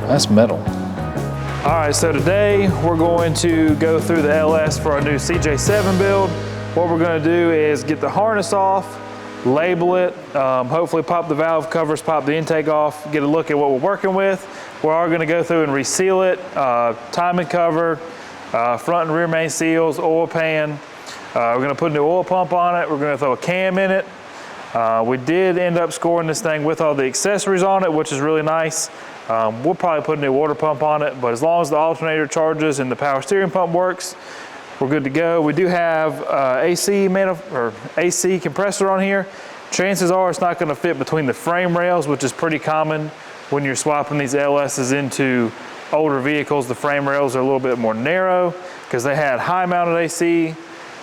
That's metal. All right, so today we're going to go through the LS for our new CJ7 build. What we're gonna do is get the harness off, label it, hopefully pop the valve covers, pop the intake off, get a look at what we're working with. We are gonna go through and reseal it, timing cover, front and rear main seals, oil pan. We're gonna put a new oil pump on it. We're gonna throw a cam in it. We did end up scoring this thing with all the accessories on it, which is really nice. We'll probably put a new water pump on it, but as long as the alternator charges and the power steering pump works, we're good to go. We do have AC compressor on here. Chances are it's not gonna fit between the frame rails, which is pretty common when you're swapping these LSs into older vehicles. The frame rails are a little bit more narrow because they had high mounted AC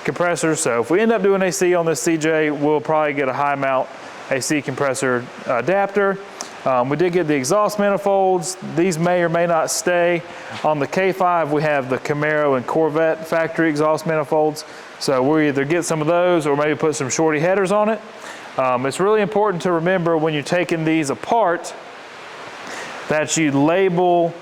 compressors. So if we end up doing AC on this CJ, we'll probably get a high mount AC compressor adapter. We did get the exhaust manifolds. These may or may not stay. On the K5, we have the Camaro and Corvette factory exhaust manifolds. So we'll either get some of those or maybe put some shorty headers on it. It's really important to remember when you're taking these apart that you label,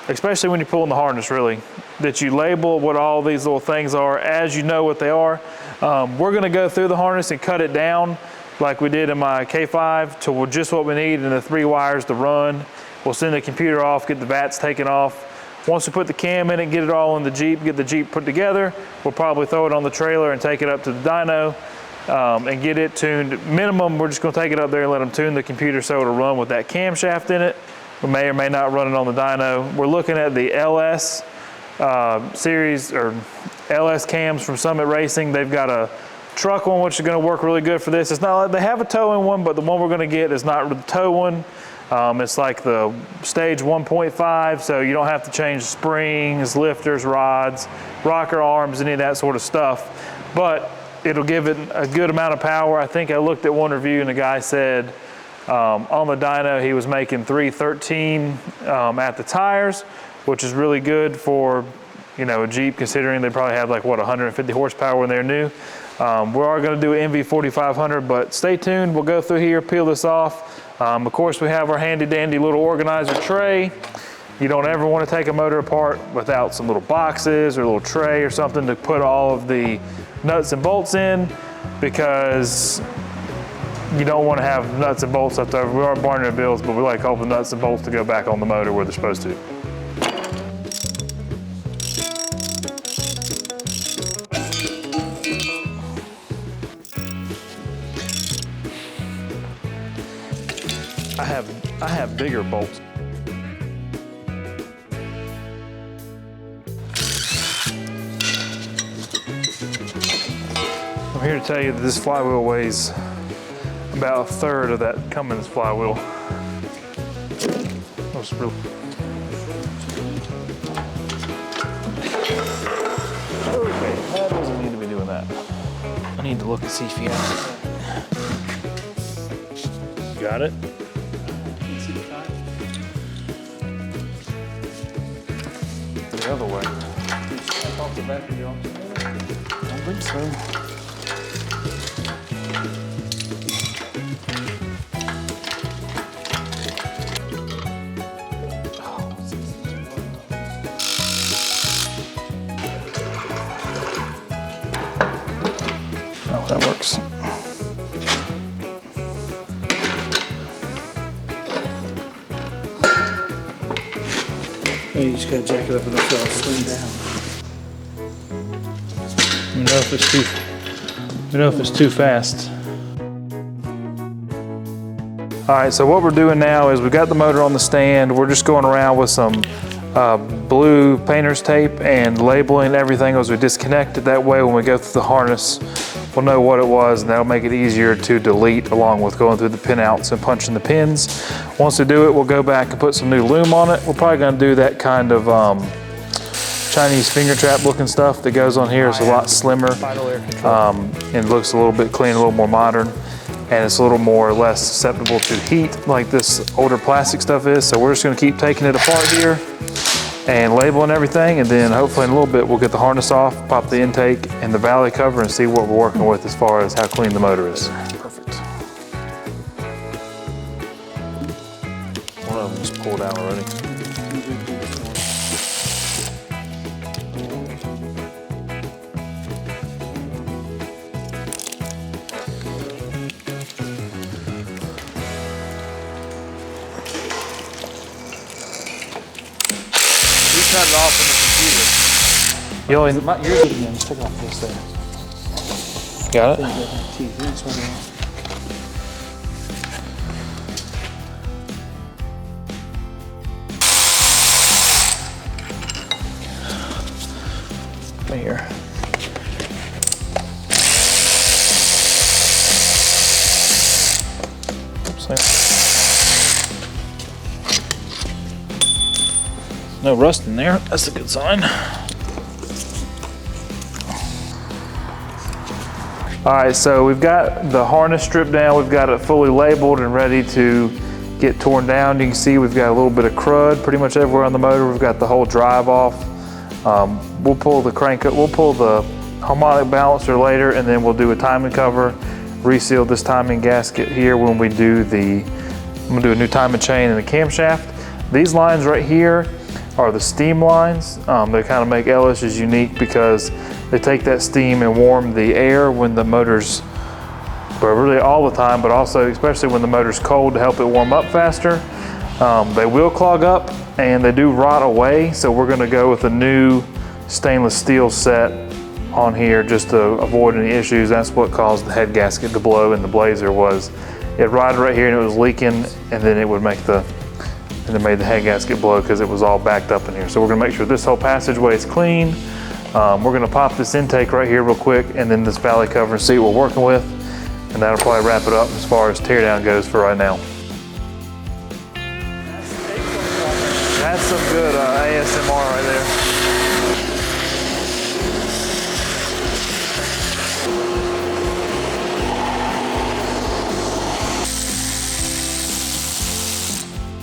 especially when you're pulling the harness really, that you label what all these little things are as you know what they are. We're gonna go through the harness and cut it down like we did in my K5 to just what we need and the 3 wires to run. We'll send the computer off, get the vats taken off. Once we put the cam in it, get it all in the Jeep, get the Jeep put together, we'll probably throw it on the trailer and take it up to the dyno and get it tuned. Minimum, we're just gonna take it up there and let them tune the computer so it'll run with that camshaft in it. We may or may not run it on the dyno. We're looking at the LS series or LS cams from Summit Racing. They've got a truck one, which is gonna work really good for this. It's not like they have a towing one, but the one we're gonna get is not the tow one. It's like the stage 1.5, so you don't have to change springs, lifters, rods, rocker arms, any of that sort of stuff. But it'll give it a good amount of power. I think I looked at one review and the guy said on the dyno he was making 313 at the tires, which is really good for, you know, a Jeep, considering they probably have like what 150 horsepower when they're new. We are going to do an MV4500, but stay tuned. We'll go through here, peel this off. Of course, we have our handy dandy little organizer tray. You don't ever want to take a motor apart without some little boxes or a little tray or something to put all of the nuts and bolts in, because you don't want to have nuts and bolts left over. We are Barnyard Buildz, but we like all the nuts and bolts to go back on the motor where they're supposed to. I have bigger bolts. I'm here to tell you that this flywheel weighs about 1/3 of that Cummins flywheel. That's really... Okay, that doesn't need to be doing that. I need to look and see if you have it. Got it? The other way. Step off the battery on. I don't think so. Oh, that works. You just gotta jack it up enough so it'll swing down. You know if it's too fast. All right, so what we're doing now is we've got the motor on the stand. We're just going around with some blue painter's tape and labeling everything as we disconnect it. That way when we go through the harness, we'll know what it was, and that'll make it easier to delete along with going through the pinouts and punching the pins. Once we do it, we'll go back and put some new Loom on it. We're probably gonna do that kind of Chinese finger trap looking stuff that goes on here. It's a lot slimmer and looks a little bit clean, a little more modern, and it's a little more or less susceptible to heat like this older plastic stuff is. So we're just gonna keep taking it apart here and labeling everything, and then hopefully in a little bit we'll get the harness off, pop the intake and the valley cover, and see what we're working with as far as how clean the motor is. Perfect. One of them just pulled out already. You turned it off in the computer. You only, You're good again. Just take off this there. got it? Teeth. That's what it is. Right here. No rust in there. That's a good sign. All right, so we've got the harness stripped down. We've got it fully labeled and ready to get torn down. You can see we've got a little bit of crud pretty much everywhere on the motor. We've got the whole drive off. We'll pull the crank up, we'll pull the harmonic balancer later, and then we'll do a timing cover, reseal this timing gasket here when we do I'm gonna do a new timing chain and the camshaft. These lines right here are the steam lines. They kind of make LS's unique because they take that steam and warm the air when the motor's, well, really all the time, but also especially when the motor's cold to help it warm up faster. They will clog up and they do rot away, so we're gonna go with a new stainless steel set on here just to avoid any issues. That's what caused the head gasket to blow in the Blazer, was it rotted right here and it was leaking, and then it would make and it made the head gasket blow because it was all backed up in here. So we're gonna make sure this whole passageway is clean. We're gonna pop this intake right here real quick, and then this valley cover and see what we're working with, and that'll probably wrap it up as far as teardown goes for right now. That's some good ASMR right there.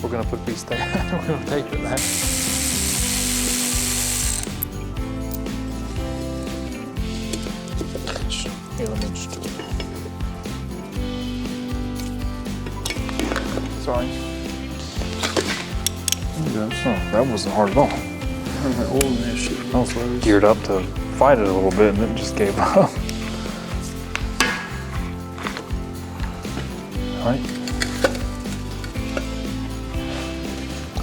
We're gonna put these we're gonna tape it back. Here, let me just do it. Sorry. Oh, that wasn't hard at all. I was geared up to fight it a little bit and it just gave up. All right.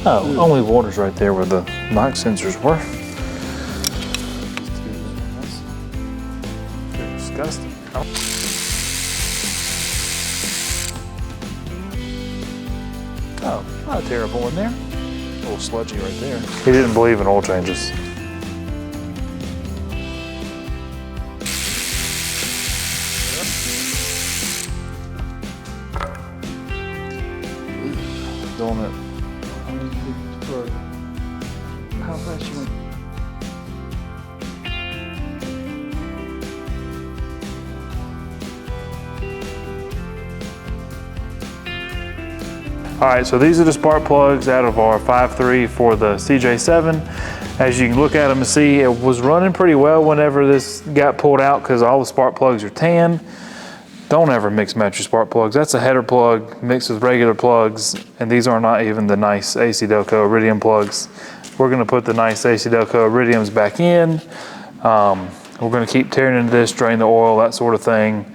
Oh, only water's right there where the knock sensors were. That's disgusting. Oh, not terrible in there. A little sludgy right there. He didn't believe in oil changes. Doing it. How fast you went? All right, so these are the spark plugs out of our 5.3 for the CJ7. As you can look at them and see, it was running pretty well whenever this got pulled out because all the spark plugs are tan. Don't ever mix match your spark plugs. That's a header plug mixed with regular plugs, and these are not even the nice AC Delco Iridium plugs. We're gonna put the nice AC Delco Iridiums back in. We're gonna keep tearing into this, drain the oil, that sort of thing,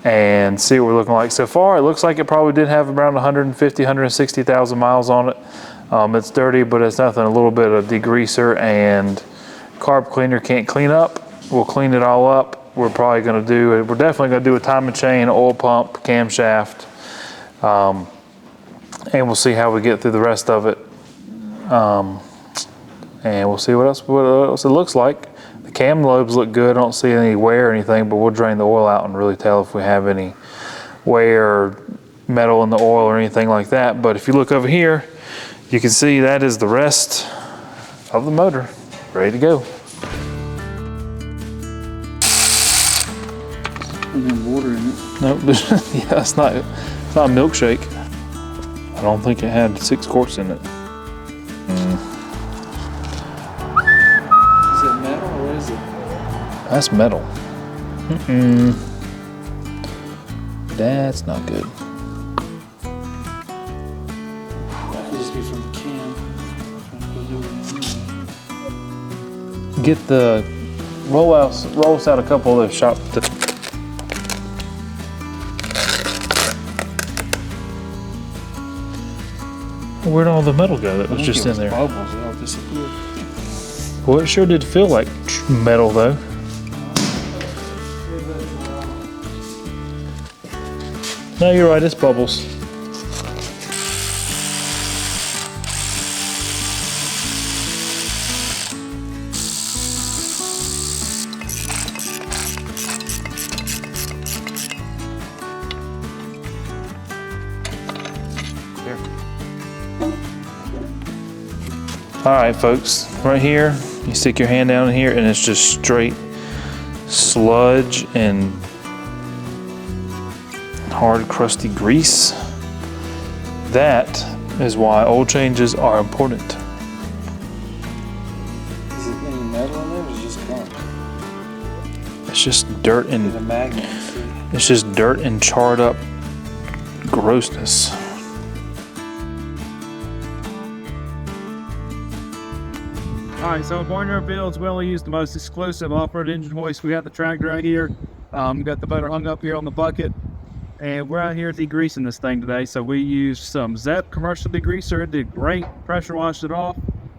and see what we're looking like. So far, it looks like it probably did have around 150, 160,000 miles on it. It's dirty, but it's nothing. A little bit of degreaser and carb cleaner can't clean up. We'll clean it all up. We're probably gonna we're definitely gonna do a timing chain, oil pump, camshaft, and we'll see how we get through the rest of it. And we'll see what else it looks like. The cam lobes look good. I don't see any wear or anything, but we'll drain the oil out and really tell if we have any wear or metal in the oil or anything like that. But if you look over here, you can see that is the rest of the motor ready to go. And then water in it. Nope, yeah, it's not a milkshake. I don't think it had 6 quarts in it. Is it metal or what is it? That's metal. That's not good. That could just be from the can. Get the roll us out a couple of those shop. Where'd all the metal go that was I think just it in there? Bubbles, it all disappeared. Well, it sure did feel like metal though. No, you're right, it's bubbles. All right, folks, right here, you stick your hand down in here and it's just straight sludge and hard, crusty grease. That is why oil changes are important. Is it any metal in there or is it just gunk? It's just dirt There's a and magnet, see? it's just dirt and charred up grossness. All right, so at Barnyard Buildz, we only use the most exclusive off-road engine hoist. We got the tractor right here. We got the motor hung up here on the bucket. And we're out here degreasing this thing today. So we used some ZEP commercial degreaser. It did great, pressure washed it off.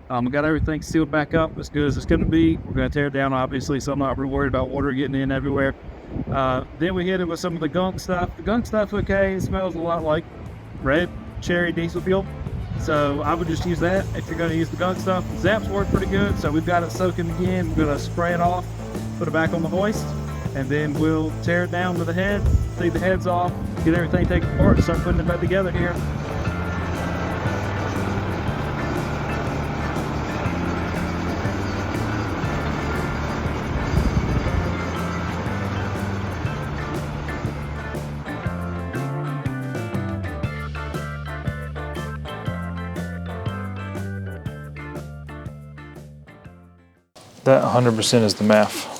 We got everything sealed back up as good as it's gonna be. We're gonna tear it down, obviously, so I'm not really worried about water getting in everywhere. Then we hit it with some of the gunk stuff. The gunk stuff, okay, it smells a lot like red cherry diesel fuel. So I would just use that if you're going to use the gunk stuff. Zaps work pretty good, so we've got it soaking again. We're going to spray it off, put it back on the hoist, and then we'll tear it down to the head, take the heads off, get everything taken apart, and start putting it back together here. That 100% is the math.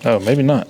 Oh, maybe not.